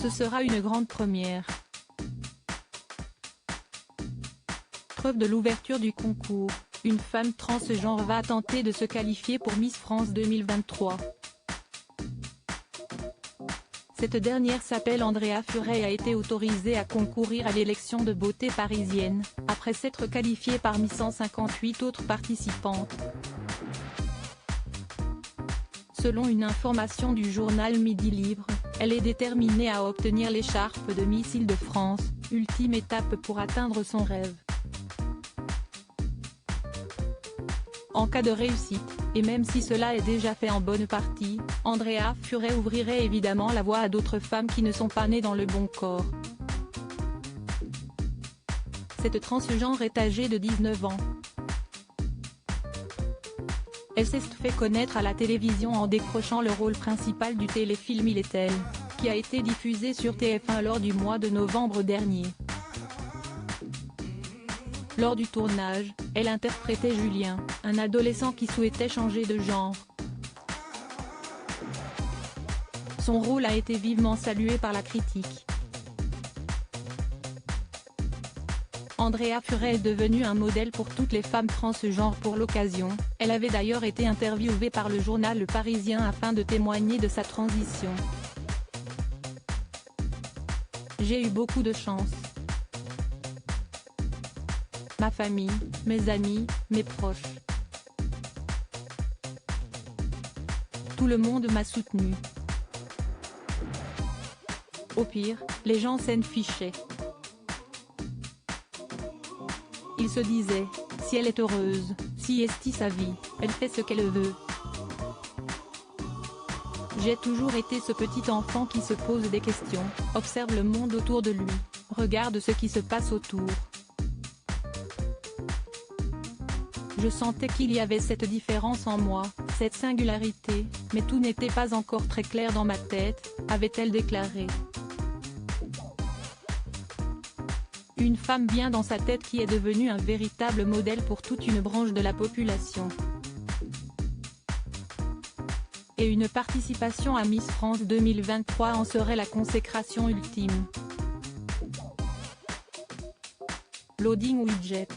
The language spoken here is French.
Ce sera une grande première. Preuve de l'ouverture du concours, une femme transgenre va tenter de se qualifier pour Miss France 2023. Cette dernière s'appelle Andrea Furet et a été autorisée à concourir à l'élection de beauté parisienne, après s'être qualifiée parmi 158 autres participantes. Selon une information du journal Midi Libre, elle est déterminée à obtenir l'écharpe de Miss Île-de-France, ultime étape pour atteindre son rêve. En cas de réussite, et même si cela est déjà fait en bonne partie, Andrea Furet ouvrirait évidemment la voie à d'autres femmes qui ne sont pas nées dans le bon corps. Cette transgenre est âgée de 19 ans. Elle s'est fait connaître à la télévision en décrochant le rôle principal du téléfilm Il est elle, qui a été diffusé sur TF1 lors du mois de novembre dernier. Lors du tournage, elle interprétait Julien, un adolescent qui souhaitait changer de genre. Son rôle a été vivement salué par la critique. Andrea Furet est devenue un modèle pour toutes les femmes transgenres pour l'occasion, elle avait d'ailleurs été interviewée par le journal Le Parisien afin de témoigner de sa transition. J'ai eu beaucoup de chance. Ma famille, mes amis, mes proches. Tout le monde m'a soutenu. Au pire, les gens s'en fichaient. Ils se disaient, si elle est heureuse, si est sa vie, elle fait ce qu'elle veut. J'ai toujours été ce petit enfant qui se pose des questions, observe le monde autour de lui, regarde ce qui se passe autour. Je sentais qu'il y avait cette différence en moi, cette singularité, mais tout n'était pas encore très clair dans ma tête, avait-elle déclaré. Une femme bien dans sa tête qui est devenue un véritable modèle pour toute une branche de la population. Et une participation à Miss France 2023 en serait la consécration ultime. Loading widget.